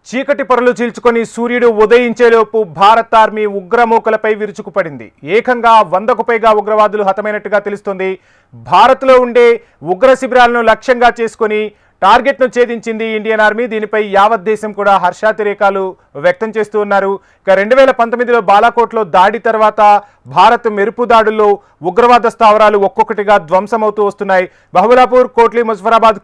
చీకటి పొరలు చీల్చుకొని సూర్యుడు ఉదయించేలోపు భారత ఆర్మీ ఉగ్రమూకలపై విరుచుకుపడింది. ఏకంగా 100కు పైగా ఉగ్రవాదులు హతమైనట్టుగా తెలుస్తోంది. భారత్లో ఉండే ఉగ్ర శిబిరాలను లక్ష్యంగా చేసుకొని టార్గెట్ను ఛేదించింది ఇండియన్ ఆర్మీ. దీనిపై యావత్ దేశం కూడా హర్షాతిరేకాలు వ్యక్తం చేస్తూ ఉన్నారు. ఇక 2019లో బాలాకోట్లో దాడి తర్వాత భారత్ మెరుపు దాడుల్లో ఉగ్రవాద స్థావరాలు ఒక్కొక్కటిగా ధ్వంసమవుతూ వస్తున్నాయి. బహువలాపూర్, కోట్లీ, ముజఫరాబాద్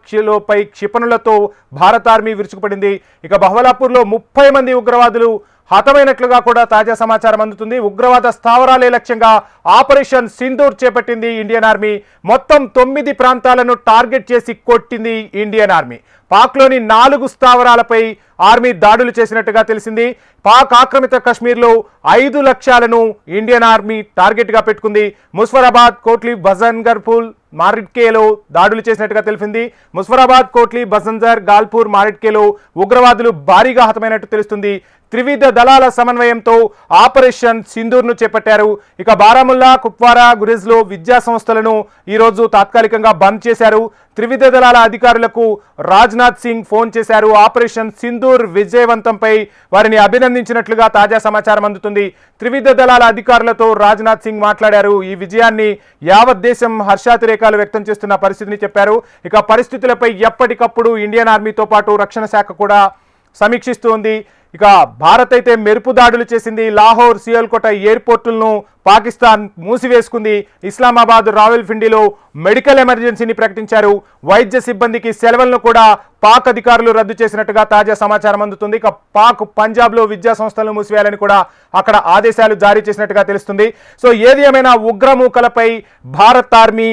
పై క్షిపణులతో భారత ఆర్మీ విరుచుకుపడింది. ఇక బహువలాపూర్లో 30 మంది ఉగ్రవాదులు హతమైనట్లుగా కూడా తాజా సమాచారం అందుతుంది. ఉగ్రవాద స్థావరాలే లక్ష్యంగా ఆపరేషన్ సింధూర్ చేపట్టింది ఇండియన్ ఆర్మీ. మొత్తం 9 ప్రాంతాలను టార్గెట్ చేసి కొట్టింది ఇండియన్ ఆర్మీ. పాక్లోని 4 స్థావరాలపై ఆర్మీ దాడులు చేసినట్టుగా తెలిసింది. పాక్ ఆక్రమిత కశ్మీర్లో 5 లక్ష్యాలను ఇండియన్ ఆర్మీ టార్గెట్గా పెట్టుకుంది. ముజఫరాబాద్, కోట్లీ, బజంగర్పూర్, మారిడ్కేలో దాడులు చేసినట్టుగా తెలిసింది. ముజఫరాబాద్, కోట్లీ, బజంజర్, గాల్పూర్, మారిడ్కేలో ఉగ్రవాదులు భారీగా హతమైనట్టు తెలుస్తుంది. త్రివిధ దళాల సమన్వయంతో ఆపరేషన్ సింధూర్ను చేపట్టారు. ఇక బారాముల్లా, కుప్వారా, గురెజ్లో విద్యా సంస్థలను ఈరోజు తాత్కాలికంగా బంద్ చేశారు. త్రివిధ దళాల అధికారులకు రాజ్నాథ్ సింగ్ ఫోన్ చేశారు. ఆపరేషన్ సింధూర్ విజయవంతంపై వారిని అభినందించినట్లుగా తాజా సమాచారం అందుతుంది. త్రివిధ దళాల అధికారులతో రాజ్నాథ్ సింగ్ మాట్లాడారు. ఈ విజయాన్ని యావత్ దేశం హర్షాతిరేకాలు వ్యక్తం చేస్తున్న పరిస్థితిని చెప్పారు. ఇక పరిస్థితులపై ఎప్పటికప్పుడు ఇండియన్ ఆర్మీతో పాటు రక్షణ శాఖ కూడా సమీక్షిస్తోంది. ఇక భారత్ అయితే మెరుపు దాడులు చేసింది. లాహోర్, సియాల్కోట ఎయిర్పోర్టులను పాకిస్తాన్ మూసివేసుకుంది. ఇస్లామాబాద్, రావల్పిండిలో మెడికల్ ఎమర్జెన్సీని ప్రకటించారు. వైద్య సిబ్బందికి సెలవులను కూడా పాక్ అధికారులు రద్దు చేసినట్టుగా తాజా సమాచారం అందుతుంది. ఇక పాక్ పంజాబ్లో విద్యా సంస్థలను మూసివేయాలని కూడా అక్కడ ఆదేశాలు జారీ చేసినట్టుగా తెలుస్తుంది. సో ఏది ఏమైనా ఉగ్రమూకలపై భారత్ ఆర్మీ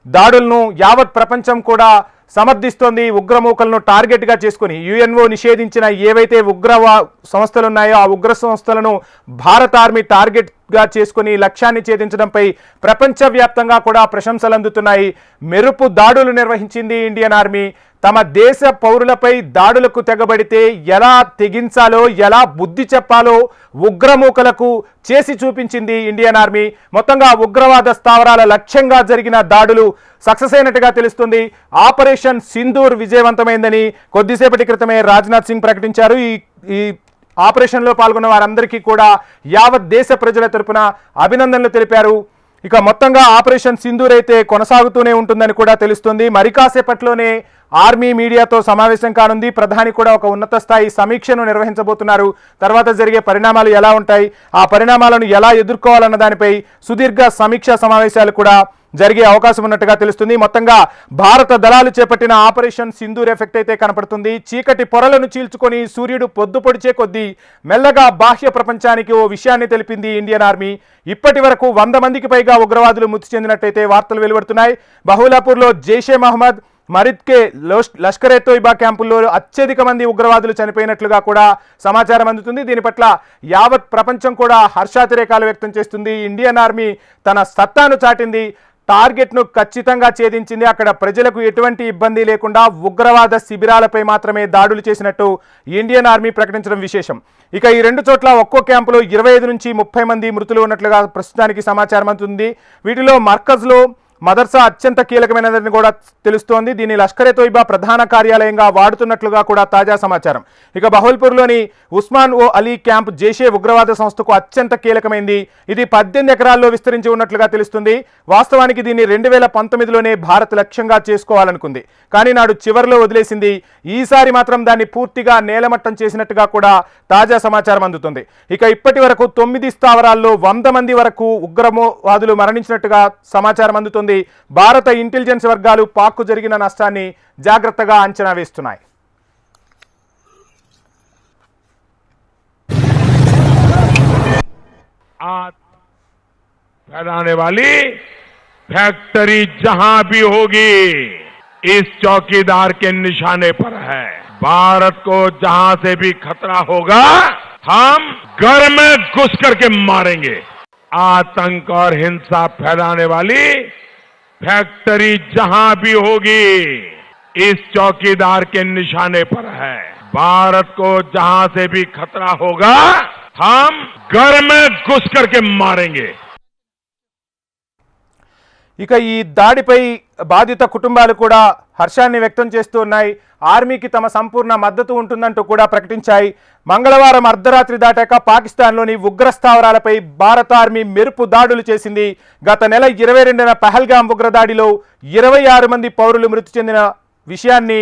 దాడులను యావత్ ప్రపంచం కూడా సమర్థిస్తోంది. ఉగ్రమూకలను టార్గెట్గా చేసుకుని యుఎన్ఓ నిషేధించిన ఏవైతే ఉగ్ర సంస్థలు ఉన్నాయో ఆ ఉగ్ర సంస్థలను భారత ఆర్మీ టార్గెట్గా చేసుకుని లక్ష్యాన్ని ఛేదించడంపై ప్రపంచవ్యాప్తంగా కూడా ప్రశంసలు అందుతున్నాయి. మెరుపు దాడులు నిర్వహించింది ఇండియన్ ఆర్మీ. తమ దేశ పౌరులపై దాడులకు తెగబడితే ఎలా తెగించాలో, ఎలా బుద్ధి చెప్పాలో ఉగ్రమూకలకు చేసి చూపించింది ఇండియన్ ఆర్మీ. మొత్తంగా ఉగ్రవాద స్థావరాల లక్ష్యంగా జరిగిన దాడులు సక్సెస్ అయినట్టుగా తెలుస్తుంది. ఆపరేషన్ సింధూర్ విజయవంతమైందని కొద్దిసేపటి క్రితమే రాజ్నాథ్ సింగ్ ప్రకటించారు. ఈ ఆపరేషన్లో పాల్గొన్న వారందరికీ కూడా యావత్ దేశ ప్రజల తరపున అభినందనలు తెలిపారు. ఇక మొత్తంగా ఆపరేషన్ సింధూర్ అయితే కొనసాగుతూనే ఉంటుందని కూడా తెలుస్తుంది. మరి కాసేపట్లోనే ఆర్మీ మీడియాతో సమావేశం కానుంది. ప్రధాని కూడా ఒక ఉన్నత స్థాయి సమీక్షను నిర్వహించబోతున్నారు. తర్వాత జరిగే పరిణామాలు ఎలా ఉంటాయి, ఆ పరిణామాలను ఎలా ఎదుర్కోవాలన్న దానిపై సుదీర్ఘ సమీక్షా సమావేశాలు కూడా జరిగే అవకాశం ఉన్నట్టుగా తెలుస్తుంది. మొత్తంగా భారత దళాలు చేపట్టిన ఆపరేషన్ సింధూర్ ఎఫెక్ట్ అయితే కనపడుతుంది. చీకటి పొరలను చీల్చుకొని సూర్యుడు పొద్దుపొడిచే కొద్దీ మెల్లగా బాహ్య ప్రపంచానికి ఓ విషయాన్ని తెలిపింది ఇండియన్ ఆర్మీ. ఇప్పటి వరకు 100 మందికి పైగా ఉగ్రవాదులు మృతి చెందినట్టయితే వార్తలు వెలువడుతున్నాయి. బహులాపూర్లో జైషే మహమ్మద్, మరిద్కే, లష్కర్ ఎ తోయిబా క్యాంపుల్లో అత్యధిక మంది ఉగ్రవాదులు చనిపోయినట్లుగా కూడా సమాచారం అందుతుంది. దీని పట్ల యావత్ ప్రపంచం కూడా హర్షాతిరేకాలు వ్యక్తం చేస్తుంది. ఇండియన్ ఆర్మీ తన సత్తాను చాటింది. టార్గెట్ను ఖచ్చితంగా ఛేదించింది. అక్కడ ప్రజలకు ఎటువంటి ఇబ్బంది లేకుండా ఉగ్రవాద శిబిరాలపై మాత్రమే దాడులు చేసినట్టు ఇండియన్ ఆర్మీ ప్రకటించడం విశేషం. ఇక ఈ 2 చోట్ల ఒక్కో క్యాంపులో 25 నుంచి 30 మంది మృతులు ఉన్నట్లుగా ప్రస్తుతానికి సమాచారం అందుతుంది. వీటిలో మర్కజ్లో మదర్సా అత్యంత కీలకమైనదని కూడా తెలుస్తోంది. దీన్ని లష్కర్ ఎ తోయిబా ప్రధాన కార్యాలయంగా వాడుతున్నట్లుగా కూడా తాజా సమాచారం. ఇక బహుల్పూర్లోని ఉస్మాన్ ఓ అలీ క్యాంప్ జైషే ఉగ్రవాద సంస్థకు అత్యంత కీలకమైంది. ఇది 18 ఎకరాల్లో విస్తరించి ఉన్నట్లుగా తెలుస్తుంది. వాస్తవానికి దీన్ని 2019లోనే భారత్ లక్ష్యంగా చేసుకోవాలనుకుంది, కానీ నాడు చివరిలో వదిలేసింది. ఈసారి మాత్రం దాన్ని పూర్తిగా నేలమట్టం చేసినట్టుగా కూడా తాజా సమాచారం అందుతుంది. ఇక ఇప్పటి వరకు 9 స్థావరాల్లో 100 మంది వరకు ఉగ్రవాదులు మరణించినట్టుగా సమాచారం అందుతుంది. భారత ఇంటెలిజెన్స్ వర్గాలు పాక్కు జరిగిన నష్టాన్ని జాగ్రత్తగా అంచనా వేస్తున్నాయి. आज फैलाने वाली फैक्ट्री जहां भी होगी इस चौकीदार के निशाने पर है. भारत को जहां से भी खतरा होगा हम घर में घुस करके मारेंगे. आतंक और हिंसा फैलाने वाली फैक्ट्री जहां भी होगी इस चौकीदार के निशाने पर है. भारत को जहां से भी खतरा होगा हम घर में घुस करके मारेंगे. ఇక ఈ దాడిపై బాధిత కుటుంబాలు కూడా హర్షాన్ని వ్యక్తం చేస్తూ ఉన్నాయి. ఆర్మీకి తమ సంపూర్ణ మద్దతు ఉంటుందంటూ కూడా ప్రకటించాయి. మంగళవారం అర్ధరాత్రి దాటాక పాకిస్తాన్లోని ఉగ్ర స్థావరాలపై భారత ఆర్మీ మెరుపు దాడులు చేసింది. గత నెల 22న పహల్గాం ఉగ్రదాడిలో 26 మంది పౌరులు మృతి చెందిన విషయాన్ని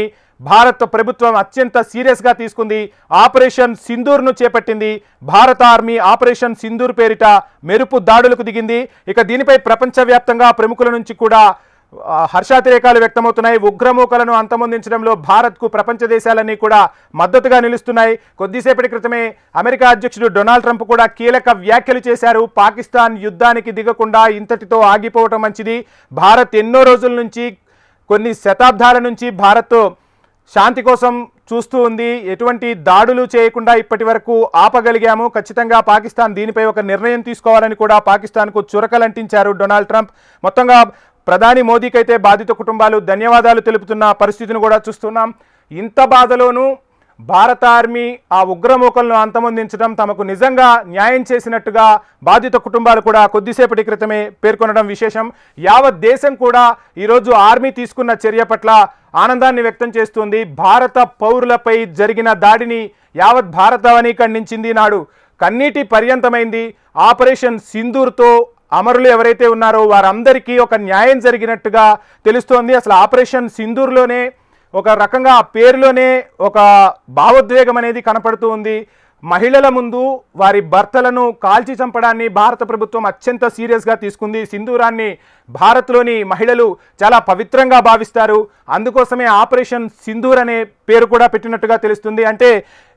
భారత ప్రభుత్వం అత్యంత సీరియస్గా తీసుకుంది. ఆపరేషన్ సింధూర్ను చేపట్టింది. భారత ఆర్మీ ఆపరేషన్ సింధూర్ పేరిట మెరుపు దాడులకు దిగింది. ఇక దీనిపై ప్రపంచవ్యాప్తంగా ప్రముఖుల నుంచి కూడా హర్షాతిరేకాలు వ్యక్తమవుతున్నాయి. ఉగ్రమూకలను అంతమొందించడంలో భారత్కు ప్రపంచ దేశాలన్నీ కూడా మద్దతుగా నిలుస్తున్నాయి. కొద్దిసేపటి క్రితమే అమెరికా అధ్యక్షుడు డొనాల్డ్ ట్రంప్ కూడా కీలక వ్యాఖ్యలు చేశారు. పాకిస్తాన్ యుద్ధానికి దిగకుండా ఇంతటితో ఆగిపోవటం మంచిది. భారత్ ఎన్నో రోజుల నుంచి, కొన్ని శతాబ్దాల నుంచి భారత్ శాంతి కోసం చూస్తూ ఉంది. ఎటువంటి దాడులు చేయకుండా ఇప్పటి వరకు ఆపగలిగాము. ఖచ్చితంగా పాకిస్తాన్ దీనిపై ఒక నిర్ణయం తీసుకోవాలని కూడా పాకిస్తాన్కు చురకలంటించారు డొనాల్డ్ ట్రంప్. మొత్తంగా ప్రధాని మోదీకి అయితే బాధిత కుటుంబాలు ధన్యవాదాలు తెలుపుతున్న పరిస్థితిని కూడా చూస్తున్నాం. ఇంత బాధలోనూ భారత ఆర్మీ ఆ ఉగ్రమూకలను అంతమొందించడం తమకు నిజంగా న్యాయం చేసినట్టుగా బాధిత కుటుంబాలు కూడా కొద్దిసేపటి క్రితమే పేర్కొనడం విశేషం. యావత్ దేశం కూడా ఈరోజు ఆర్మీ తీసుకున్న చర్య పట్ల ఆనందాన్ని వ్యక్తం చేస్తుంది. భారత పౌరులపై జరిగిన దాడిని యావత్ భారతావని ఖండించింది. నాడు కన్నీటి పర్యంతమైంది. ఆపరేషన్ సింధూర్తో అమరులు ఎవరైతే ఉన్నారో వారందరికీ ఒక న్యాయం జరిగినట్టుగా తెలుస్తోంది. అసలు ఆపరేషన్ సింధూర్లోనే ఒక రకంగా ఆ పేరులోనే ఒక భావోద్వేగం అనేది కనపడుతూ ఉంది. మహిళల ముందు వారి భర్తలను కాల్చి చంపడాన్ని భారత ప్రభుత్వం అత్యంత సీరియస్గా తీసుకుంది. సింధూరాన్ని భారత్లోని మహిళలు చాలా పవిత్రంగా భావిస్తారు. అందుకోసమే ఆపరేషన్ సింధూర్ అనే పేరు కూడా పెట్టినట్టుగా తెలుస్తుంది. అంటే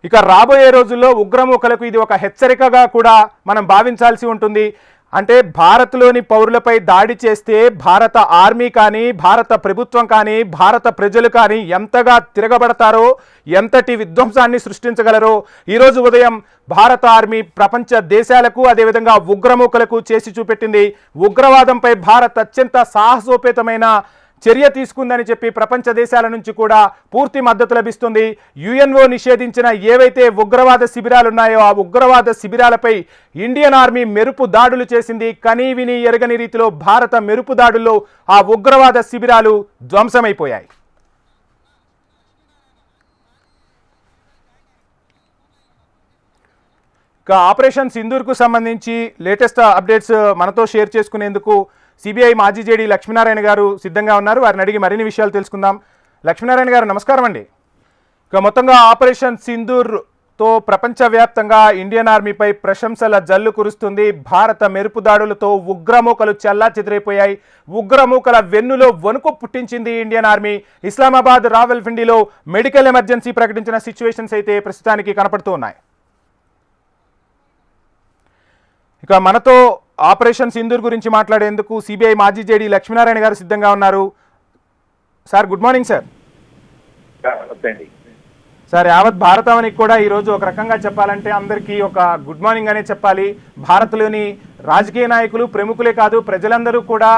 ఇక రాబోయే రోజుల్లో ఉగ్రమూకలకు ఇది ఒక హెచ్చరికగా కూడా మనం భావించాల్సి ఉంటుంది. అంటే భారత్లోని పౌరులపై దాడి చేస్తే భారత ఆర్మీ కానీ, భారత ప్రభుత్వం కానీ, భారత ప్రజలు కానీ ఎంతగా తిరగబడతారో, ఎంతటి విధ్వంసాన్ని సృష్టించగలరో ఈరోజు ఉదయం భారత ఆర్మీ ప్రపంచ దేశాలకు, అదేవిధంగా ఉగ్రమూకలకు చేసి చూపెట్టింది. ఉగ్రవాదంపై భారత్ అత్యంత సాహసోపేతమైన చర్య తీసుకుందని చెప్పి ప్రపంచ దేశాల నుంచి కూడా పూర్తి మద్దతు లభిస్తుంది. యుఎన్ఓ నిషేధించిన ఏవైతే ఉగ్రవాద శిబిరాలు ఉన్నాయో ఆ ఉగ్రవాద శిబిరాలపై ఇండియన్ ఆర్మీ మెరుపు దాడులు చేసింది. కనీ విని ఎరగని రీతిలో భారత మెరుపు దాడుల్లో ఆ ఉగ్రవాద శిబిరాలు ధ్వంసమైపోయాయి. ఇక ఆపరేషన్ సింధూర్కు సంబంధించి లేటెస్ట్ అప్డేట్స్ మనతో షేర్ చేసుకునేందుకు సిబిఐ మాజీ జేడీ లక్ష్మీనారాయణ గారు సిద్ధంగా ఉన్నారు. వారిని అడిగి మరిన్ని విషయాలు తెలుసుకుందాం. లక్ష్మీనారాయణ గారు నమస్కారం అండి. ఇక మొత్తంగా ఆపరేషన్ సింధూర్తో ప్రపంచవ్యాప్తంగా ఇండియన్ ఆర్మీపై ప్రశంసల జల్లు కురుస్తుంది. భారత మెరుపు దాడులతో ఉగ్రమూకలు చెల్లాచెదిరైపోయాయి. ఉగ్రమూకల వెన్నులో వణుకు పుట్టించింది ఇండియన్ ఆర్మీ. ఇస్లామాబాద్ రావల్పిండిలో మెడికల్ ఎమర్జెన్సీ ప్రకటించిన సిచ్యువేషన్స్ అయితే ప్రస్తుతానికి కనపడుతూ ఉన్నాయి. ఇక మనతో ఆపరేషన్ సింధూర్ గురించి మాట్లాడేందుకు సిబిఐ మాజీ జేడీ లక్ష్మీనారాయణ గారు సిద్ధంగా ఉన్నారు. Sir good morning sir. Sir యావత్ భారతావనికి కూడా ఈరోజు ఒక రకంగా చెప్పాలంటే అందరికీ ఒక గుడ్ మార్నింగ్ అనే చెప్పాలి. భారత్లోని రాజకీయ నాయకులు, ప్రముఖులే కాదు ప్రజలందరూ కూడా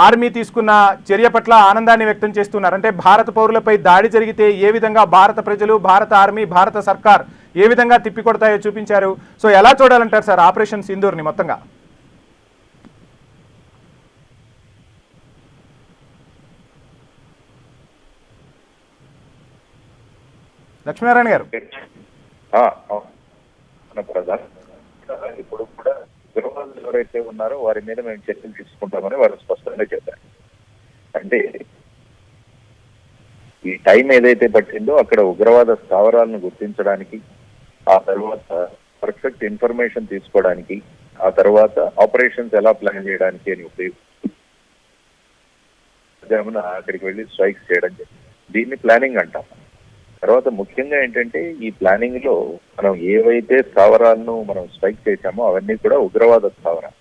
ఆర్మీ తీసుకున్న చర్య పట్ల ఆనందాన్ని వ్యక్తం చేస్తున్నారు. అంటే భారత పౌరులపై దాడి జరిగితే ఏ విధంగా భారత ప్రజలు, భారత ఆర్మీ, భారత సర్కార్ ఏ విధంగా తిప్పికొడతాయో చూపించారు. సో ఎలా చూడాలంటారు సార్ ఆపరేషన్ సింధూర్ని మొత్తంగా? లక్ష్మీనారాయణ గారు ఇప్పుడు కూడా ఉగ్రవాదులు ఎవరైతే ఉన్నారో వారి మీద మేము చర్యలు తీసుకుంటామని వారు స్పష్టంగా చెప్పారు. అంటే ఈ టైం ఏదైతే పట్టిందో అక్కడ ఉగ్రవాద స్థావరాలను గుర్తించడానికి, ఆ తర్వాత పర్ఫెక్ట్ ఇన్ఫర్మేషన్ తీసుకోవడానికి, ఆ తర్వాత ఆపరేషన్స్ ఎలా ప్లాన్ చేయడానికి అని ఉపయోగిస్తుంది. అక్కడికి వెళ్ళి స్ట్రైక్స్ చేయడం జరిగింది. దీన్ని ప్లానింగ్ అంటాం. తర్వాత ముఖ్యంగా ఏంటంటే ఈ ప్లానింగ్ లో మనం ఏవైతే స్థావరాలను మనం స్ట్రైక్ చేశామో అవన్నీ కూడా ఉగ్రవాద స్థావరాలు.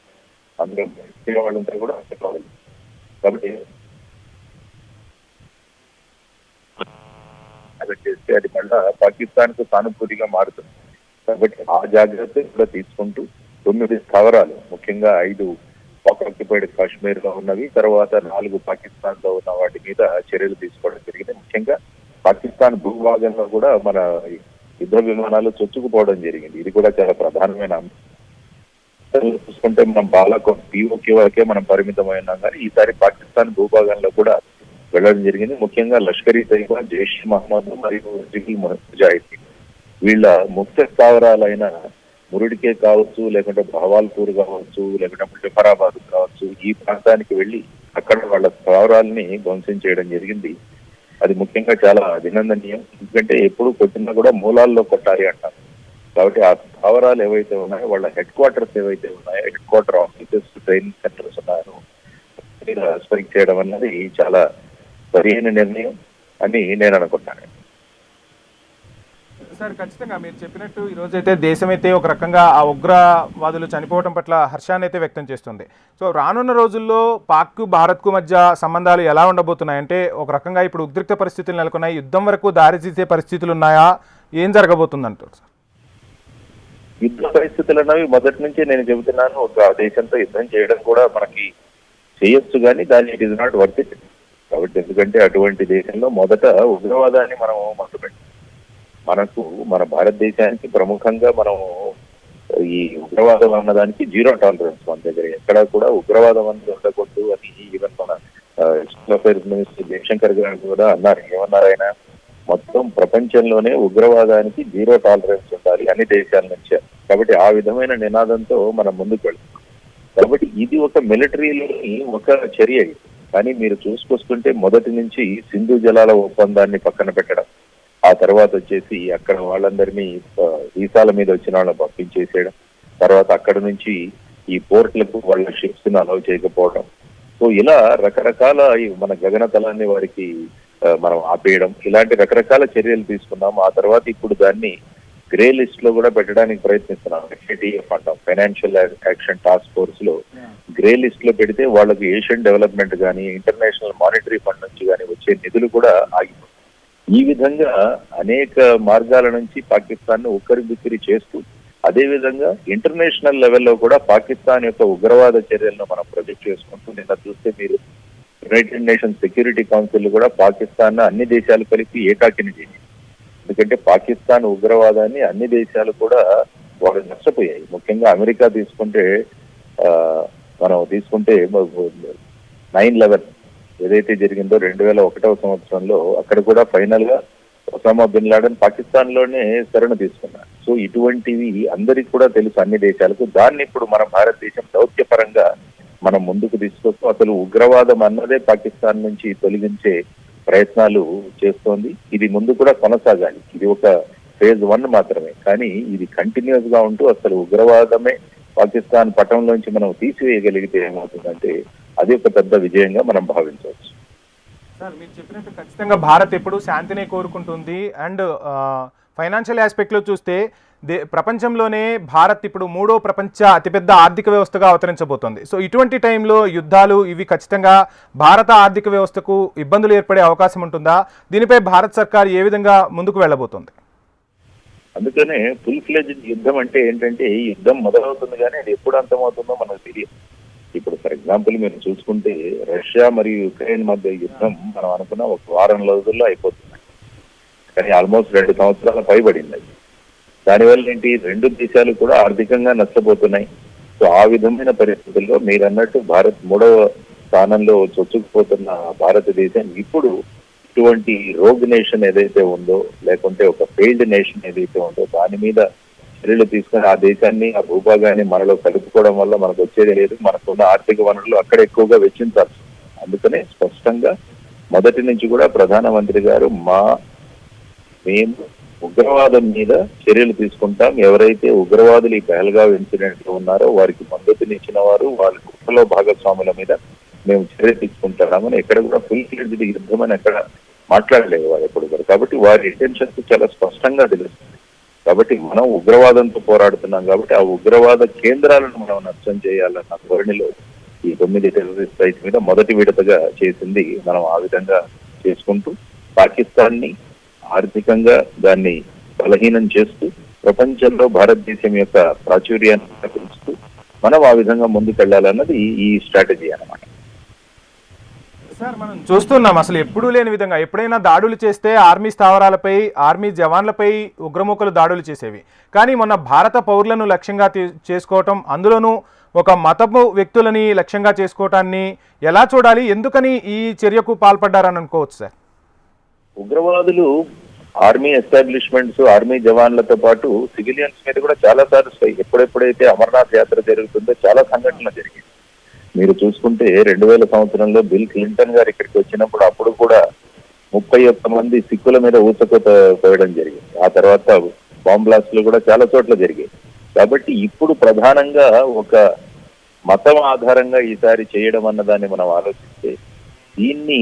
అందులో వాళ్ళంతా కూడా కాబట్టి అది చేస్తే అది మళ్ళా పాకిస్తాన్ కు సానుభూతిగా మారుతుంది. కాబట్టి ఆ జాగ్రత్త కూడా తీసుకుంటూ 9 స్థావరాలు, ముఖ్యంగా 5 ఆక్యుపైడ్ కాశ్మీర్ లో ఉన్నవి, తర్వాత 4 పాకిస్తాన్ లో ఉన్న వాటి మీద చర్యలు తీసుకోవడం జరిగింది. ముఖ్యంగా పాకిస్తాన్ భూభాగంలో కూడా మన యుద్ధ విమానాలు చొచ్చుకుపోవడం జరిగింది. ఇది కూడా చాలా ప్రధానమైన అంశం. చూసుకుంటే మనం బాలాకోట్ పిఓకే వరకే మనం పరిమితమై ఉన్నాం, కానీ ఈసారి పాకిస్తాన్ భూభాగంలో కూడా వెళ్ళడం జరిగింది. ముఖ్యంగా లష్కర్-ఈ తైబా, జైష్-ఇ-మహమ్మద్ మరియు హిజ్బుల్ ముజాహిదీన్ వీళ్ళ ముఖ్య స్థావరాలైన మురుడికే కావచ్చు, లేకుంటే బహవాల్పూర్ కావచ్చు, లేకుంటే ముజఫరాబాద్ కావచ్చు, ఈ ప్రాంతానికి వెళ్ళి అక్కడ వాళ్ళ స్థావరాలని ధ్వంసం చేయడం జరిగింది. అది ముఖ్యంగా చాలా అభినందనీయం. ఎందుకంటే ఎప్పుడు కొట్టినా కూడా మూలాల్లో కొట్టాలి అంటారు. కాబట్టి ఆ స్థావరాలు ఏవైతే ఉన్నాయో, వాళ్ళ హెడ్ క్వార్టర్స్ ఏవైతే ఉన్నాయో, head quarter offices, training centres ఉన్నాయో స్ట్రైక్ చేయడం అన్నది చాలా సరైన నిర్ణయం అని నేను అనుకుంటాను. సార్, ఖచ్చితంగా మీరు చెప్పినట్టు ఈరోజైతే దేశమైతే ఒక రకంగా ఆ ఉగ్రవాదులు చనిపోవడం పట్ల హర్షాన్ని అయితే వ్యక్తం చేస్తుంది. సో రానున్న రోజుల్లో పాక్కు భారత్కు మధ్య సంబంధాలు ఎలా ఉండబోతున్నాయి అంటే, ఒక రకంగా ఇప్పుడు ఉద్రిక్త పరిస్థితులు నెలకొన్నాయి, యుద్ధం వరకు దారితీసే పరిస్థితులు ఉన్నాయా, ఏం జరగబోతుంది అంటారు సార్? యుద్ధ పరిస్థితులు అన్నవి మొదటి నుంచి నేను చెబుతున్నాను, ఒక దేశంతో యుద్ధం చేయడం కూడా మనకి చేయొచ్చు, కానీ దాన్ని it is not worth it. కాబట్టి ఎందుకంటే అటువంటి దేశంలో మొదట ఉగ్రవాదాన్ని మనం మొదలుపెట్టాం. మనకు మన భారతదేశానికి ప్రముఖంగా మనం ఈ ఉగ్రవాదం అన్నదానికి జీరో టాలరెన్స్ మన దగ్గర, ఎక్కడా కూడా ఉగ్రవాదం అనేది ఉండకూడదు అని ఈవెన్ మన ఎక్స్టర్నల్ అఫైర్స్ మినిస్టర్ జయశంకర్ గారు కూడా అన్నారు. ఏమన్నారు ఆయన? మొత్తం ప్రపంచంలోనే ఉగ్రవాదానికి జీరో టాలరెన్స్ ఉండాలి అన్ని దేశాల నుంచే. కాబట్టి ఆ విధమైన నినాదంతో మనం ముందుకు వెళ్తాం. కాబట్టి ఇది ఒక మిలిటరీలోని ఒక చర్య. కానీ మీరు చూసుకొస్తుంటే మొదటి నుంచి సింధు జలాల ఒప్పందాన్ని పక్కన పెట్టడం, ఆ తర్వాత వచ్చేసి అక్కడ వాళ్ళందరినీ వీసాల మీద వచ్చిన వాళ్ళని పంపించేసేయడం, తర్వాత అక్కడ నుంచి ఈ పోర్ట్లకు వాళ్ళ షిప్స్ ని అలౌ చేయకపోవడం, సో ఇలా రకరకాల మన గగనతలాన్ని వారికి మనం ఆపేయడం, ఇలాంటి రకరకాల చర్యలు తీసుకున్నాం. ఆ తర్వాత ఇప్పుడు దాన్ని గ్రే లిస్ట్ లో కూడా పెట్టడానికి ప్రయత్నిస్తున్నాం. FATF అంటాం, ఫైనాన్షియల్ యాక్షన్ టాస్క్ ఫోర్స్ లో గ్రే లిస్ట్ లో పెడితే వాళ్ళకి ఏషియన్ డెవలప్మెంట్ కానీ, ఇంటర్నేషనల్ మానిటరీ ఫండ్ నుంచి కానీ వచ్చే నిధులు కూడా ఆగిపోతాయి. ఈ విధంగా అనేక మార్గాల నుంచి పాకిస్తాన్ ను ఉక్కరి చేస్తూ, అదే విధంగా ఇంటర్నేషనల్ లెవెల్లో కూడా పాకిస్తాన్ యొక్క ఉగ్రవాద చర్యలను మనం ప్రొజెక్ట్ చేసుకుంటూ, నిన్న చూస్తే మీరు యునైటెడ్ నేషన్స్ సెక్యూరిటీ కౌన్సిల్ కూడా పాకిస్తాన్ అన్ని దేశాలు కలిపి ఏకాకిని చేసింది. ఎందుకంటే పాకిస్తాన్ ఉగ్రవాదాన్ని అన్ని దేశాలు కూడా వాళ్ళు నష్టపోయాయి. ముఖ్యంగా అమెరికా తీసుకుంటే, మనం తీసుకుంటే 9/11 ఏదైతే జరిగిందో 2001వ సంవత్సరంలో, అక్కడ కూడా ఫైనల్ గా ఒసామా బిన్ లాడెన్ పాకిస్తాన్ లోనే శరణ తీసుకున్నారు. సో ఇటువంటివి అందరికి కూడా తెలుసు అన్ని దేశాలకు. దాన్ని ఇప్పుడు మన భారతదేశం దౌత్యపరంగా మనం ముందుకు తీసుకొస్తూ అసలు ఉగ్రవాదం అన్నదే పాకిస్తాన్ నుంచి తొలగించే ప్రయత్నాలు చేస్తోంది. ఇది ముందు కూడా కొనసాగాలి. ఇది ఒక ఫేజ్ 1 మాత్రమే, కానీ ఇది కంటిన్యూస్ గా ఉంటూ అసలు ఉగ్రవాదమే పాకిస్తాన్ పటంలోంచి మనం తీసివేయగలిగితే ఏమవుతుందంటే అది ఒక పెద్ద విజయంగా మనం భావించవచ్చు. సార్, మీరు చెప్పినట్టు ఖచ్చితంగా భారత్ ఎప్పుడు శాంతినే కోరుకుంటుంది. అండ్ ఫైనాన్షియల్ ఆస్పెక్ట్లో చూస్తే ప్రపంచంలోనే భారత్ ఇప్పుడు 3వ ప్రపంచ అతిపెద్ద ఆర్థిక వ్యవస్థగా అవతరించబోతోంది. సో ఇటువంటి టైంలో యుద్ధాలు ఇవి ఖచ్చితంగా భారత ఆర్థిక వ్యవస్థకు ఇబ్బందులు ఏర్పడే అవకాశం ఉంటుందా? దీనిపై భారత్ సర్కార్ ఏ విధంగా ముందుకు వెళ్ళబోతోంది? అందుకనే ఫుల్ ఫ్లెడ్జ్డ్ యుద్ధం అంటే ఏంటంటే, ఈ యుద్ధం మొదలవుతుంది కానీ అది ఎప్పుడు అంతమవుతుందో మనకు తెలియదు. ఇప్పుడు ఫర్ ఎగ్జాంపుల్ మీరు చూసుకుంటే రష్యా మరియు యుక్రెయిన్ మధ్య యుద్ధం మనం అనుకున్న ఒక వారం రోజుల్లో అయిపోతుంది, కానీ ఆల్మోస్ట్ 2 సంవత్సరాల పైబడింది అది. దానివల్ల ఏంటి, 2 దేశాలు కూడా ఆర్థికంగా నష్టపోతున్నాయి. సో ఆ విధమైన పరిస్థితుల్లో మీరు అన్నట్టు భారత్ 3వ స్థానంలో చొచ్చుకుపోతున్న భారతదేశం ఇప్పుడు ఇటువంటి రోగ్ నేషన్ ఏదైతే ఉందో, లేకుంటే ఒక ఫెయిల్డ్ నేషన్ ఏదైతే ఉందో దాని మీద చర్యలు తీసుకుని ఆ దేశాన్ని, ఆ భూభాగాన్ని మనలో కలుపుకోవడం వల్ల మనకు వచ్చేది లేదు. మనకున్న ఆర్థిక వనరులు అక్కడ ఎక్కువగా వెచ్చించాల్సి. అందుకనే స్పష్టంగా మొదటి నుంచి కూడా ప్రధానమంత్రి గారు మేము ఉగ్రవాదం మీద చర్యలు తీసుకుంటాం, ఎవరైతే ఉగ్రవాదులు ఈ పహల్గావ్ ఇన్సిడెంట్ లో ఉన్నారో వారికి మద్దతునిచ్చిన వారు, వాళ్ళ కుట్రలో భాగస్వాముల మీద మేము చర్య తీసుకుంటామని ఎక్కడ కూడా ఫుల్ ఫ్లెడ్జ్డ్ యుద్ధం అని ఎక్కడ మాట్లాడలేదు వారు ఎప్పుడు కూడా. కాబట్టి వారి ఇంటెన్షన్స్ చాలా స్పష్టంగా తెలుస్తుంది. కాబట్టి మనం ఉగ్రవాదంతో పోరాడుతున్నాం కాబట్టి ఆ ఉగ్రవాద కేంద్రాలను మనం నష్టం చేయాలన్న ధోరణిలో ఈ 9 టెర్రరిస్ట్ సైట్స్ మీద మొదటి విడతగా చేసింది. మనం ఆ విధంగా చేసుకుంటూ పాకిస్తాన్ ని ఆర్థికంగా దాన్ని బలహీనం చేస్తూ ప్రపంచంలో భారతదేశం యొక్క ప్రాచుర్యాన్ని పెంచుతూ మనం ఆ విధంగా ముందుకెళ్లాలన్నది ఈ స్ట్రాటజీ అన్నమాట. సార్ మనం చూస్తున్నాం అసలు ఎప్పుడూ లేని విధంగా ఎప్పుడైనా దాడులు చేస్తే ఆర్మీ స్థావరాలపై ఆర్మీ జవాన్లపై ఉగ్రమూకలు దాడులు చేసేవి. కానీ మొన్న భారత పౌరులను లక్ష్యంగా చేసుకోవటం, అందులోనూ ఒక మతపు వ్యక్తులని లక్ష్యంగా చేసుకోవటాన్ని ఎలా చూడాలి? ఎందుకని ఈ చర్యకు పాల్పడ్డారని అనుకోవచ్చు సార్? ఉగ్రవాదులు ఆర్మీ ఎస్టాబ్లిష్మెంట్స్, ఆర్మీ జవాన్లతో పాటు సివిలియన్స్ మీద కూడా చాలా సార్లు ఎప్పుడెప్పుడైతే అమర్నాథ్ యాత్ర జరుగుతుందో చాలా సంఘటనలు జరిగాయి. మీరు చూసుకుంటే 2000 సంవత్సరంలో బిల్ క్లింటన్ గారు ఇక్కడికి వచ్చినప్పుడు అప్పుడు కూడా 31 మంది సిక్కుల మీద ఊచకోత పోయడం జరిగింది. ఆ తర్వాత బాంబ్ బ్లాస్టులు కూడా చాలా చోట్ల జరిగాయి. కాబట్టి ఇప్పుడు ప్రధానంగా ఒక మతం ఆధారంగా ఈసారి చేయడం అన్నదాన్ని మనం ఆలోచిస్తే దీన్ని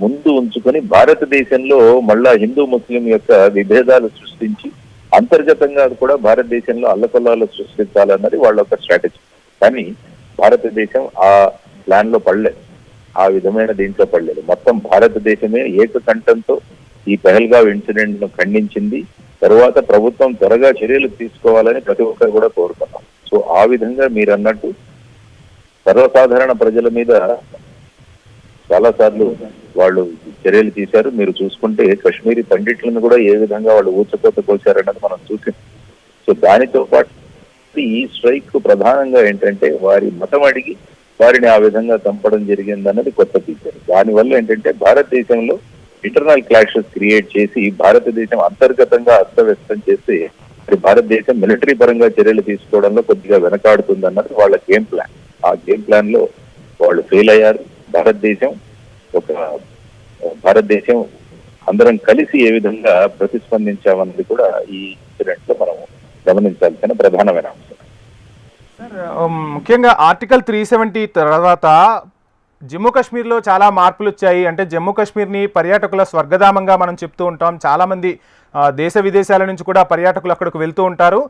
ముందు ఉంచుకొని భారతదేశంలో మళ్ళా హిందూ ముస్లిం యొక్క విభేదాలు సృష్టించి అంతర్గతంగా కూడా భారతదేశంలో అల్లకొల్లాలు సృష్టించాలన్నది వాళ్ళ ఒక స్ట్రాటజీ. కానీ భారతదేశం ఆ ప్లాన్ లో పడలేదు, ఆ విధమైన దీంట్లో పడలేదు. మొత్తం భారతదేశమే ఏకకంఠంతో ఈ పెహల్గావ్ ఇన్సిడెంట్ ను ఖండించింది. తరువాత ప్రభుత్వం త్వరగా చర్యలు తీసుకోవాలని ప్రతి ఒక్కరు కూడా కోరుకున్నాం. సో ఆ విధంగా మీరు అన్నట్టు సర్వసాధారణ ప్రజల మీద చాలా సార్లు వాళ్ళు చర్యలు తీశారు. మీరు చూసుకుంటే కశ్మీరీ పండిట్లను కూడా ఏ విధంగా వాళ్ళు ఊచకోత కోసారన్నది మనం చూసాం. సో దానితో పాటు ఈ స్ట్రైక్ ప్రధానంగా ఏంటంటే వారి మతం అడిగి వారిని ఆ విధంగా చంపడం జరిగిందన్నది కొత్త ఫీచర్. దానివల్ల ఏంటంటే భారతదేశంలో ఇంటర్నల్ క్లాషెస్ క్రియేట్ చేసి భారతదేశం అంతర్గతంగా అస్తవ్యస్తం చేసి మరి భారతదేశం మిలిటరీ పరంగా చర్యలు తీసుకోవడంలో కొద్దిగా వెనకాడుతుందన్నది వాళ్ళ గేమ్ ప్లాన్. ఆ గేమ్ ప్లాన్ లో వాళ్ళు ఫెయిల్ అయ్యారు. భారతదేశం అందరం కలిసి ఏ విధంగా ప్రతిస్పందించామన్నది కూడా ఈ ఇన్సిడెంట్ లో మనం గమనించాల్సిన ప్రధానమైన అంశం. సార్ ముఖ్యంగా ఆర్టికల్ 370 తర్వాత జమ్మూ కాశ్మీర్లో చాలా మార్పులు వచ్చాయి. అంటే జమ్మూ కాశ్మీర్ని పర్యాటకుల స్వర్గధామంగా మనం చెప్తూ ఉంటాం. చాలామంది దేశ విదేశాల నుంచి కూడా పర్యాటకులు అక్కడికి వెళ్తూ ఉంటారు.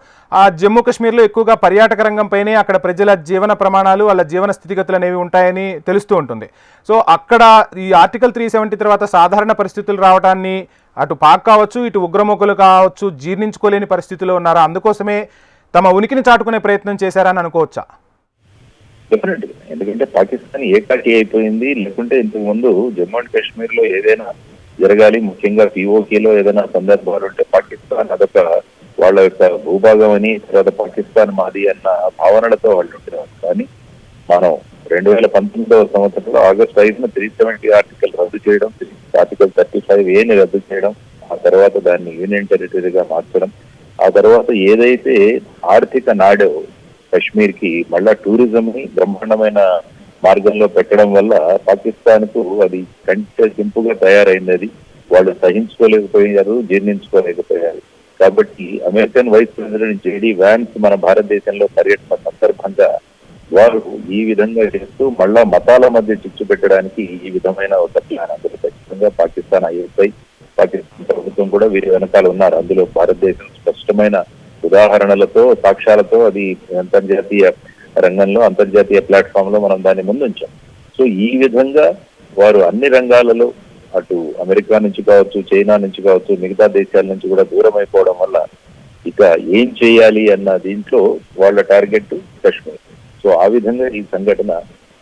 ఆ జమ్మూ కాశ్మీర్లో ఎక్కువగా పర్యాటక రంగంపైనే అక్కడ ప్రజల జీవన ప్రమాణాలు, వాళ్ళ జీవన స్థితిగతులు అనేవి ఉంటాయని తెలుస్తూ ఉంటుంది. సో అక్కడ ఈ ఆర్టికల్ 370 తర్వాత సాధారణ పరిస్థితులు రావడాన్ని అటు పాక్ కావచ్చు, ఇటు ఉగ్రముఖులు కావచ్చు జీర్ణించుకోలేని పరిస్థితిలో ఉన్నారు. అందుకోసమే తమ ఉనికిని చాటుకునే ప్రయత్నం చేశారని అనుకోవచ్చా? డెఫినెట్గా, ఎందుకంటే పాకిస్తాన్ ఏకాకి అయిపోయింది. లేకుంటే ఇంతకు ముందు జమ్మూ అండ్ కాశ్మీర్ లో ఏదైనా జరగాలి, ముఖ్యంగా పిఓకేలో ఏదైనా సందర్భాలు ఉంటే పాకిస్తాన్ అదొక వాళ్ళ యొక్క భూభాగం అని, తర్వాత పాకిస్తాన్ మాది అన్న భావనలతో వాళ్ళు ఉంటారు. కానీ మనం 2019వ సంవత్సరంలో ఆగస్టు 5న 370 ఆర్టికల్ రద్దు చేయడం, ఆర్టికల్ 35A రద్దు చేయడం, ఆ తర్వాత దాన్ని యూనియన్ టెరిటరీగా మార్చడం, ఆ తర్వాత ఏదైతే ఆర్థిక నాడో కశ్మీర్ కి మళ్ళా టూరిజం ని బ్రహ్మాండమైన మార్గంలో పెట్టడం వల్ల పాకిస్తాన్ కు అది కంటింపుగా తయారైంది. అది వాళ్ళు సహించుకోలేకపోయారు, జీర్ణించుకోలేకపోయారు. కాబట్టి American vice president JD Vance మన భారతదేశంలో పర్యటన సందర్భంగా వారు ఈ విధంగా చేస్తూ మళ్ళా మతాల మధ్య చిచ్చు పెట్టడానికి ఈ విధమైన ఒక ప్లాన్. అందులో ఖచ్చితంగా పాకిస్తాన్ ఐఎస్ఐ, పాకిస్తాన్ ప్రభుత్వం కూడా వీరి వెనకాల ఉన్నారు. అందులో భారతదేశం స్పష్టమైన ఉదాహరణలతో, సాక్ష్యాలతో అది అంతర్జాతీయ రంగంలో, అంతర్జాతీయ ప్లాట్ఫామ్ లో మనం దాన్ని ముందుంచాం. సో ఈ విధంగా వారు అన్ని రంగాలలో అటు అమెరికా నుంచి కావచ్చు, చైనా నుంచి కావచ్చు, మిగతా దేశాల నుంచి కూడా దూరం అయిపోవడం వల్ల ఇక ఏం చేయాలి అన్న దీంట్లో వాళ్ళ టార్గెట్ కశ్మీర్. సో ఆ విధంగా ఈ సంఘటన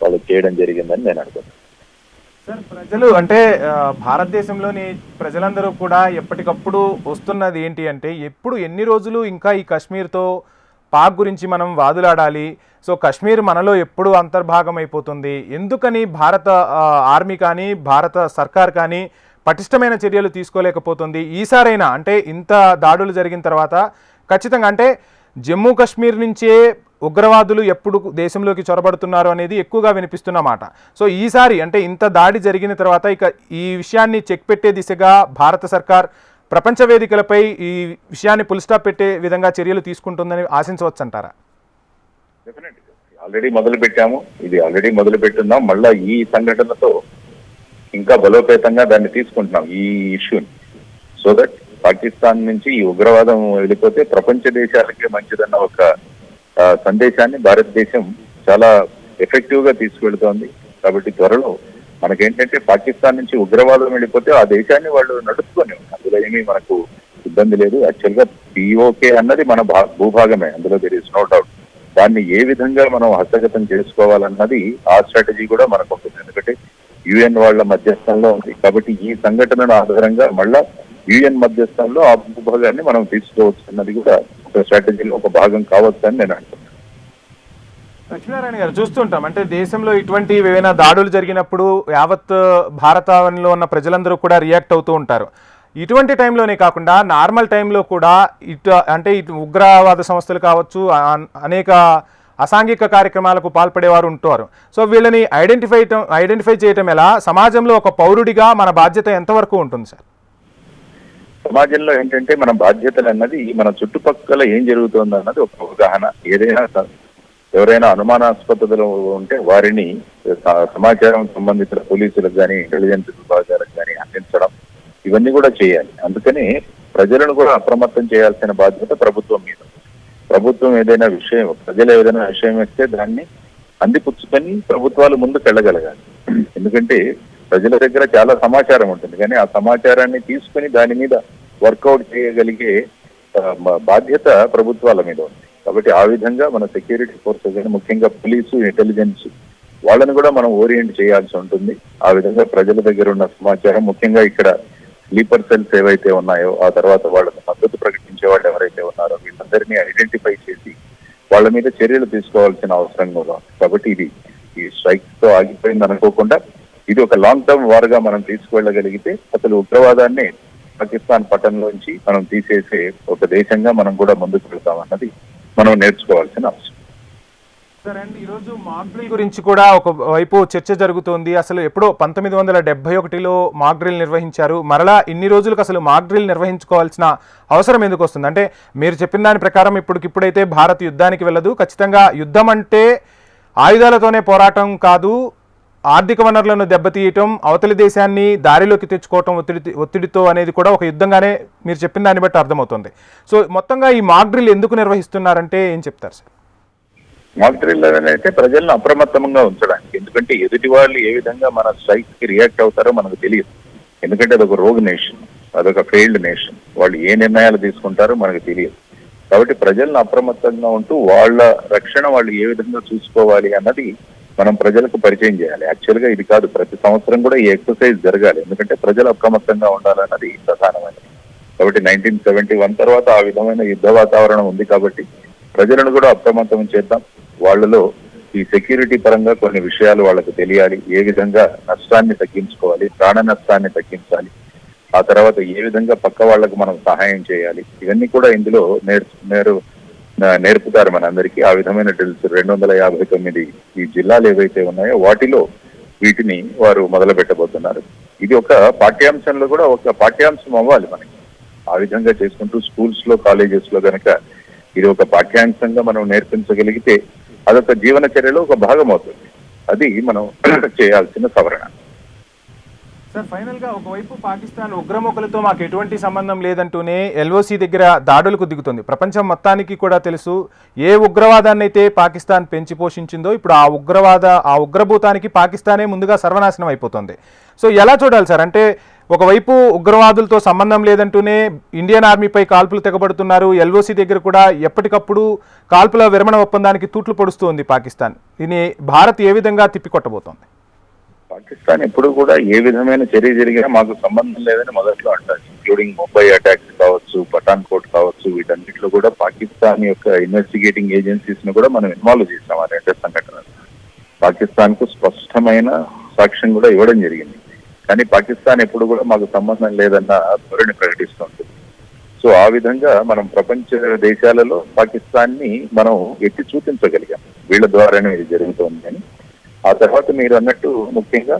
వాళ్ళు చేయడం జరిగిందని నేను అనుకుంటున్నాను. సార్ ప్రజలు అంటే భారతదేశంలోని ప్రజలందరూ కూడా ఎప్పటికప్పుడు వస్తున్నది ఏంటి అంటే ఎప్పుడు ఎన్ని రోజులు ఇంకా ఈ కశ్మీర్తో పాక్ గురించి మనం వాదులాడాలి, సో కశ్మీర్ మనలో ఎప్పుడు అంతర్భాగం అయిపోతుంది, ఎందుకని భారత ఆర్మీ కానీ భారత సర్కార్ కానీ పటిష్టమైన చర్యలు తీసుకోలేకపోతుంది? ఈసారైనా అంటే ఇంత దాడులు జరిగిన తర్వాత ఖచ్చితంగా అంటే జమ్మూ కాశ్మీర్ నుంచే ఉగ్రవాదులు ఎప్పుడు దేశంలోకి చొరబడుతున్నారు అనేది ఎక్కువగా వినిపిస్తున్న మాట. సో ఈసారి అంటే ఇంత దాడి జరిగిన తర్వాత ఇక ఈ విషయాన్ని చెక్ పెట్టే దిశగా భారత సర్కార్ ప్రపంచ వేదికలపై ఈ విషయాన్ని ఫుల్ స్టాప్ పెట్టే విధంగా చర్యలు తీసుకుంటుందని ఆశించవచ్చు అంటారా? డెఫినెట్గా ఆల్రెడీ మొదలు పెట్టాము, ఇది ఆల్రెడీ మొదలు పెట్టున్నాం. మళ్ళా ఈ సంఘటనతో ఇంకా బలోపేతంగా దాన్ని తీసుకుంటున్నాం ఈ ఇష్యూని. సో దట్ పాకిస్తాన్ నుంచి ఈ ఉగ్రవాదం వెళ్ళిపోతే ప్రపంచ దేశాలకే మంచిదన్న ఒక సందేశాన్ని భారతదేశం చాలా ఎఫెక్టివ్ గా తీసుకెళ్తోంది. కాబట్టి త్వరలో మనకేంటంటే పాకిస్తాన్ నుంచి ఉగ్రవాదం వెళ్ళిపోతే ఆ దేశాన్ని వాళ్ళు నడుచుకొని, అందులో ఏమీ మనకు ఇబ్బంది లేదు. యాక్చువల్ గా పిఓకే అన్నది మన భూభాగమే, అందులో దేర్ ఇస్ నో డౌట్. దాన్ని ఏ విధంగా మనం హస్తగతం చేసుకోవాలన్నది ఆ స్ట్రాటజీ కూడా మనకు ఉంటుంది. ఎందుకంటే యుఎన్ వాళ్ళ మధ్యస్థంలో ఉంది. కాబట్టి ఈ సంఘటనల ఆధారంగా మళ్ళా యుఎన్ మధ్యస్థంలో ఆ భూభాగాన్ని మనం తీసుకోవచ్చు అన్నది కూడా ఒక స్ట్రాటజీలో ఒక భాగం కావచ్చు అని నేను అంటున్నాను. లక్ష్మీనారాయణ గారు, చూస్తుంటాం అంటే దేశంలో ఇటువంటి ఏవైనా దాడులు జరిగినప్పుడు యావత్ భారతంలో ఉన్న ప్రజలందరూ కూడా రియాక్ట్ అవుతూ ఉంటారు. ఇటువంటి టైంలోనే కాకుండా నార్మల్ టైంలో కూడా ఇటు ఉగ్రవాద సంస్థలు కావచ్చు, అనేక అసాంఘిక కార్యక్రమాలకు పాల్పడేవారు ఉంటారు. సో వీళ్ళని ఐడెంటిఫై చేయటం ఎలా, సమాజంలో ఒక పౌరుడిగా మన బాధ్యత ఎంతవరకు ఉంటుంది సార్? సమాజంలో ఏంటంటే మన బాధ్యతలు అన్నది మన చుట్టుపక్కల ఏం జరుగుతుంది అన్నది ఒక అవగాహన. ఎవరైనా అనుమానాస్పదలు ఉంటే వారిని సమాచారం సంబంధిత పోలీసులకు కానీ ఇంటెలిజెన్స్ విభాగాలకు కానీ అందించడం, ఇవన్నీ కూడా చేయాలి. అందుకని ప్రజలను కూడా అప్రమత్తం చేయాల్సిన బాధ్యత ప్రభుత్వం మీద. ప్రభుత్వం ఏదైనా విషయం, ప్రజలు ఏదైనా విషయం వస్తే దాన్ని అందిపుచ్చుకొని ప్రభుత్వాలు ముందుకు వెళ్ళగలగాలి. ఎందుకంటే ప్రజల దగ్గర చాలా సమాచారం ఉంటుంది, కానీ ఆ సమాచారాన్ని తీసుకుని దాని మీద వర్కౌట్ చేయగలిగే బాధ్యత ప్రభుత్వాల మీద ఉంది. కాబట్టి ఆ విధంగా మన సెక్యూరిటీ ఫోర్సెస్ కానీ ముఖ్యంగా పోలీసు, ఇంటెలిజెన్స్ వాళ్ళని కూడా మనం ఓరియంట్ చేయాల్సి ఉంటుంది. ఆ విధంగా ప్రజల దగ్గర ఉన్న సమాచారం, ముఖ్యంగా ఇక్కడ స్లీపర్ సెల్స్ ఏవైతే ఉన్నాయో, ఆ తర్వాత వాళ్ళకి మద్దతు ప్రకటించే వాళ్ళు ఎవరైతే ఉన్నారో వీళ్ళందరినీ ఐడెంటిఫై చేసి వాళ్ళ మీద చర్యలు తీసుకోవాల్సిన అవసరం కూడా. కాబట్టి ఇది ఈ స్ట్రైక్స్ తో ఆగిపోయింది అనుకోకుండా ఇది ఒక లాంగ్ టర్మ్ వార్గా మనం తీసుకువెళ్ళగలిగితే అసలు ఉగ్రవాదాన్ని పాకిస్తాన్ పట్టణంలోంచి మనం తీసేసే ఒక దేశంగా మనం కూడా ముందుకు వెళ్తామన్నది మనం నేర్చుకోవాల్సిన అవసరం. సరే అండి, ఈరోజు మాక్ డ్రిల్ గురించి కూడా ఒక వైపు చర్చ జరుగుతోంది. అసలు ఎప్పుడో 1971లో మాక్ డ్రిల్ నిర్వహించారు. మరలా ఇన్ని రోజులకు అసలు మాక్ డ్రిల్ నిర్వహించుకోవాల్సిన అవసరం ఎందుకు వస్తుంది? అంటే మీరు చెప్పిన దాని ప్రకారం ఇప్పుడైతే భారత్ యుద్ధానికి వెళ్ళదు. ఖచ్చితంగా యుద్ధం అంటే ఆయుధాలతోనే పోరాటం కాదు, ఆర్థిక వనరులను దెబ్బతీయటం, అవతలి దేశాన్ని దారిలోకి తెచ్చుకోవటం ఒత్తిడితో అనేది కూడా ఒక యుద్ధంగానే మీరు చెప్పిన దాన్ని బట్టి అర్థమవుతుంది. సో మొత్తంగా ఈ మాక్ డ్రిల్ ఎందుకు నిర్వహిస్తున్నారంటే ఏం చెప్తారు సార్? మాక్ డ్రిల్ అయితే ప్రజలను అప్రమత్తంగా ఉంచడానికి. ఎందుకంటే ఎదుటి వాళ్ళు ఏ విధంగా మన స్ట్రైక్స్ కి రియాక్ట్ అవుతారో మనకు తెలియదు. ఎందుకంటే అదొక రోగ్ నేషన్, అదొక ఫెయిల్డ్ నేషన్. వాళ్ళు ఏ నిర్ణయాలు తీసుకుంటారో మనకు తెలియదు. కాబట్టి ప్రజలను అప్రమత్తంగా ఉంటూ వాళ్ళ రక్షణ వాళ్ళు ఏ విధంగా చూసుకోవాలి అన్నది మనం ప్రజలకు పరిచయం చేయాలి. యాక్చువల్గా ఇది కాదు, ప్రతి సంవత్సరం కూడా ఈ ఎక్సర్సైజ్ జరగాలి. ఎందుకంటే ప్రజలు అప్రమత్తంగా ఉండాలన్నది ప్రధానమైనది. కాబట్టి 1971 తర్వాత ఆ విధమైన యుద్ధ వాతావరణం ఉంది. కాబట్టి ప్రజలను కూడా అప్రమత్తం చేద్దాం. వాళ్ళలో ఈ సెక్యూరిటీ పరంగా కొన్ని విషయాలు వాళ్ళకు తెలియాలి. ఏ విధంగా నష్టాన్ని తగ్గించుకోవాలి, ప్రాణ నష్టాన్ని తగ్గించాలి, ఆ తర్వాత ఏ విధంగా పక్క వాళ్లకు మనం సహాయం చేయాలి, ఇవన్నీ కూడా ఇందులో నేర్పుతారు మనందరికీ. ఆ విధమైన డ్రిల్స్ 259 ఈ జిల్లాలు ఏవైతే ఉన్నాయో వాటిలో వీటిని వారు మొదలు పెట్టబోతున్నారు. ఇది ఒక పాఠ్యాంశంలో కూడా ఒక పాఠ్యాంశం అవ్వాలి మనకి. ఆ విధంగా చేసుకుంటూ స్కూల్స్ లో, కాలేజెస్ లో గనక ఇది ఒక పాఠ్యాంశంగా మనం నేర్పించగలిగితే అదొక జీవన చర్యలో ఒక భాగం అవుతుంది. అది మనం చేయాల్సిన సవరణ. సార్, ఫైనల్ గా ఒకవైపు పాకిస్తాన్ ఉగ్రముఖులతో మాకు ఎటువంటి సంబంధం లేదంటూనే ఎల్ఓసి దగ్గర దాడులకు దిగుతుంది. ప్రపంచం మొత్తానికి కూడా తెలుసు ఏ ఉగ్రవాదాన్ని అయితే పాకిస్తాన్ పెంచి పోషించిందో ఇప్పుడు ఆ ఉగ్రభూతానికి పాకిస్తానే ముందుగా సర్వనాశనం అయిపోతుంది. సో ఎలా చూడాలి సార్? అంటే ఒకవైపు ఉగ్రవాదులతో సంబంధం లేదంటూనే ఇండియన్ ఆర్మీపై కాల్పులు తెగబడుతున్నారు. ఎల్ఓసి దగ్గర కూడా ఎప్పటికప్పుడు కాల్పుల విరమణ ఒప్పందానికి తూట్లు పొడుస్తుంది పాకిస్తాన్. దీన్ని భారత్ ఏ విధంగా తిప్పికొట్టబోతోంది? పాకిస్తాన్ ఎప్పుడు కూడా ఏ విధమైన చర్య జరిగినా మాకు సంబంధం లేదని మొదట్లో అంటారు. ఇంక్లూడింగ్ ముంబై అటాక్స్ కావచ్చు, పఠాన్కోట్ కావచ్చు, వీటన్నిటిలో కూడా పాకిస్తాన్ యొక్క ఇన్వెస్టిగేటింగ్ ఏజెన్సీస్ ను కూడా మనం ఇన్వాల్వ్ చేస్తాం. ఆ రెండు సంఘటనలు పాకిస్తాన్ కు స్పష్టమైన సాక్ష్యం కూడా ఇవ్వడం జరిగింది. కానీ పాకిస్తాన్ ఎప్పుడు కూడా మాకు సంబంధం లేదన్న ధోరణి ప్రకటిస్తుంటుంది. సో ఆ విధంగా మనం ప్రపంచ దేశాలలో పాకిస్తాన్ ని మనం ఎత్తి చూపించగలిగాం, వీళ్ళ ద్వారానే ఇది జరుగుతోంది అని. ఆ తర్వాత మీరు అన్నట్టు ముఖ్యంగా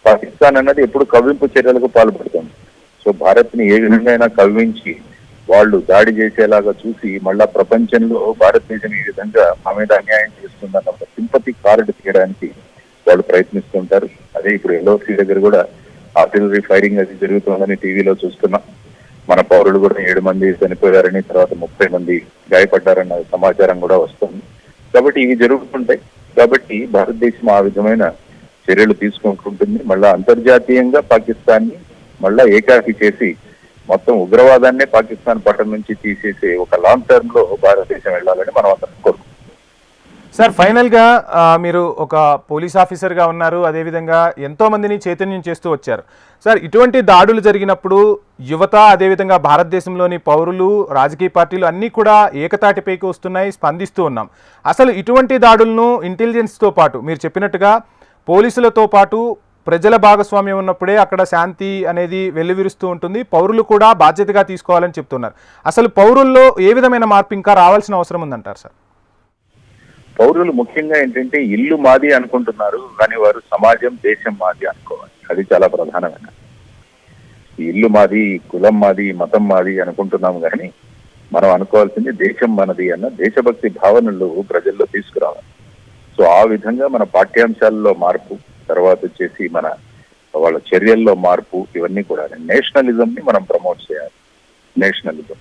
పాకిస్తాన్ అన్నది ఎప్పుడు కవ్వింపు చర్యలకు పాల్పడుతుంది. సో భారత్ ని ఏ విధంగా కవ్వించి వాళ్ళు దాడి చేసేలాగా చూసి మళ్ళా ప్రపంచంలో భారతదేశం ఈ విధంగా మా మీద అన్యాయం చేస్తుందన్న ఒక సింపతి కార్డు తీయడానికి వాళ్ళు ప్రయత్నిస్తుంటారు. అదే ఇప్పుడు ఎల్ఓసి దగ్గర కూడా ఆర్టిలరీ ఫైరింగ్ అది జరుగుతుందని టీవీలో చూస్తున్నాం. మన పౌరులు కూడా 7 మంది చనిపోయారని, తర్వాత 30 మంది గాయపడ్డారన్న సమాచారం కూడా వస్తుంది. కాబట్టి ఇవి జరుగుతుంటాయి. కాబట్టి భారతదేశం ఆ విధమైన చర్యలు తీసుకుంటుంటుంది. మళ్ళా అంతర్జాతీయంగా పాకిస్తాన్ ని మళ్ళా ఏకాకి చేసి మొత్తం ఉగ్రవాదాన్నే పాకిస్తాన్ పట్టణం నుంచి తీసేసే ఒక లాంగ్ టర్మ్ లో భారతదేశం వెళ్ళాలని మనం అందరం కోరుకుంటున్నాం. సార్ ఫైనల్గా మీరు ఒక పోలీస్ ఆఫీసర్గా ఉన్నారు, అదేవిధంగా ఎంతో మందిని చైతన్యం చేస్తూ వచ్చారు. సార్ ఇటువంటి దాడులు జరిగినప్పుడు యువత, అదేవిధంగా భారతదేశంలోని పౌరులు, రాజకీయ పార్టీలు అన్నీ కూడా ఏకతాటిపైకి వస్తున్నాయి, స్పందిస్తూ ఉన్నాం. అసలు ఇటువంటి దాడులను ఇంటెలిజెన్స్తో పాటు మీరు చెప్పినట్టుగా పోలీసులతో పాటు ప్రజల భాగస్వామ్యం ఉన్నప్పుడే అక్కడ శాంతి అనేది వెల్లువిరుస్తూ ఉంటుంది, పౌరులు కూడా బాధ్యతగా తీసుకోవాలని చెప్తున్నారు. అసలు పౌరుల్లో ఏ విధమైన మార్పు ఇంకా రావాల్సిన అవసరం ఉందంటారు సార్? పౌరులు ముఖ్యంగా ఏంటంటే ఇల్లు మాది అనుకుంటున్నారు, కానీ వారు సమాజం, దేశం మాది అనుకోవాలి. అది చాలా ప్రధానమైన. ఈ ఇల్లు మాది, కులం మాది, మతం మాది అనుకుంటున్నాము, కానీ మనం అనుకోవాల్సింది దేశం మనది అన్న దేశభక్తి భావనలు ప్రజల్లో తీసుకురావాలి. సో ఆ విధంగా మన పాఠ్యాంశాలలో మార్పు, తర్వాత వచ్చేసి మన వాళ్ళ చర్యల్లో మార్పు, ఇవన్నీ కూడా నేషనలిజం ని మనం ప్రమోట్ చేయాలి. నేషనలిజం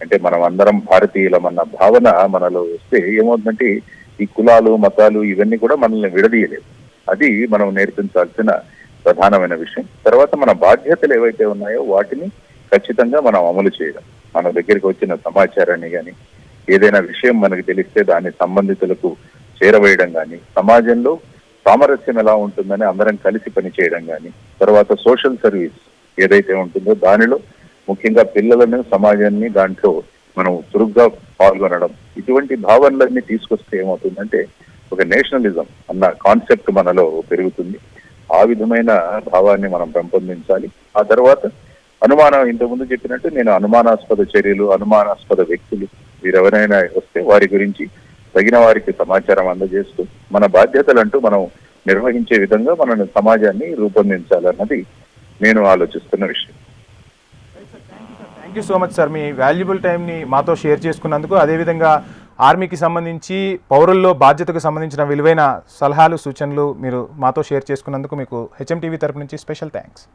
అంటే మనం అందరం భారతీయులం అన్న భావన మనలో వస్తే ఏమవుతుందంటే ఈ కులాలు, మతాలు ఇవన్నీ కూడా మనల్ని విడదీయలేదు. అది మనం నేర్పించాల్సిన ప్రధానమైన విషయం. తర్వాత మన బాధ్యతలు ఏవైతే ఉన్నాయో వాటిని ఖచ్చితంగా మనం అమలు చేయడం. మన దగ్గరికి వచ్చిన సమాచారాన్ని కానీ, ఏదైనా విషయం మనకు తెలిస్తే దాన్ని సంబంధితులకు చేరవేయడం కానీ, సమాజంలో సామరస్యం ఎలా ఉంటుందని అందరం కలిసి పనిచేయడం కానీ, తర్వాత సోషల్ సర్వీస్ ఏదైతే ఉంటుందో దానిలో ముఖ్యంగా పిల్లలను, సమాజాన్ని దాంట్లో మనం చురుగ్గా పాల్గొనడం, ఇటువంటి భావనలన్నీ తీసుకొస్తే ఏమవుతుందంటే ఒక నేషనలిజం అన్న కాన్సెప్ట్ మనలో పెరుగుతుంది. ఆ విధమైన భావాన్ని మనం పెంపొందించాలి. ఆ తర్వాత అనుమానం, ఇంతకుముందు చెప్పినట్టు నేను అనుమానాస్పద చర్యలు, అనుమానాస్పద వ్యక్తులు వీరెవరైనా వస్తే వారి గురించి తగిన వారికి సమాచారం అందజేస్తూ మన బాధ్యతలంటూ మనం నిర్వహించే విధంగా మన సమాజాన్ని రూపొందించాలన్నది నేను ఆలోచిస్తున్న విషయం. Thank you so much sir, me valuable టైంని మాతో షేర్ చేసుకున్నందుకు, అదేవిధంగా ఆర్మీకి సంబంధించి పౌరుల్లో బాధ్యతకు సంబంధించిన విలువైన సలహాలు, సూచనలు మీరు మాతో షేర్ చేసుకున్నందుకు మీకు హెచ్ఎం టీవీ తరపు నుంచి స్పెషల్ థ్యాంక్స్.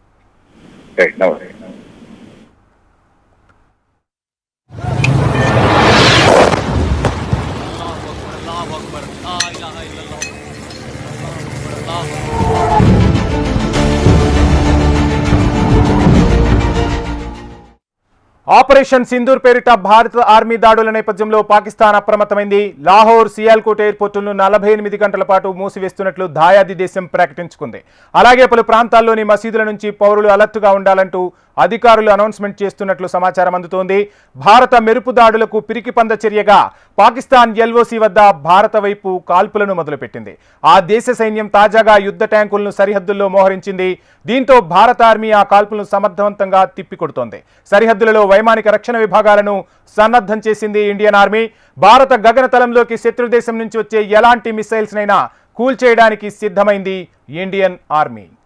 ఆపరేషన్ సింధూర్ పేరిట భారత ఆర్మీ దాడుల నేపథ్యంలో పాకిస్తాన్ అప్రమత్తమైంది. లాహోర్, సియాల్కోట్ ఎయిర్పోర్టులను 48 గంటల పాటు మూసివేస్తున్నట్లు దాయాది దేశం ప్రకటించుకుంది. అలాగే పలు ప్రాంతాల్లోని మసీదుల నుంచి పౌరులు అలర్ట్గా ఉండాలంటూ అధికారులు అనౌన్స్మెంట్ చేస్తున్నట్లు సమాచారం అందుతోంది. భారత మెరుపు దాడులకు పిరికిపంద చర్యగా పాకిస్తాన్ ఎల్ఓసి వద్ద భారత వైపు కాల్పులను మొదలుపెట్టింది. ఆ దేశ సైన్యం తాజాగా యుద్ధ ట్యాంకులను సరిహద్దుల్లో మోహరించింది. దీంతో భారత ఆర్మీ ఆ కాల్పులను సమర్థవంతంగా తిప్పికొడుతోంది. సరిహద్దులలో వైమానిక రక్షణ విభాగాలను సన్నద్ధం చేసింది ఇండియన్ ఆర్మీ. భారత గగనతలంలోకి శత్రు దేశం నుంచి వచ్చే ఎలాంటి మిసైల్స్ నైనా కూల్చేయడానికి సిద్ధమైంది ఇండియన్ ఆర్మీ.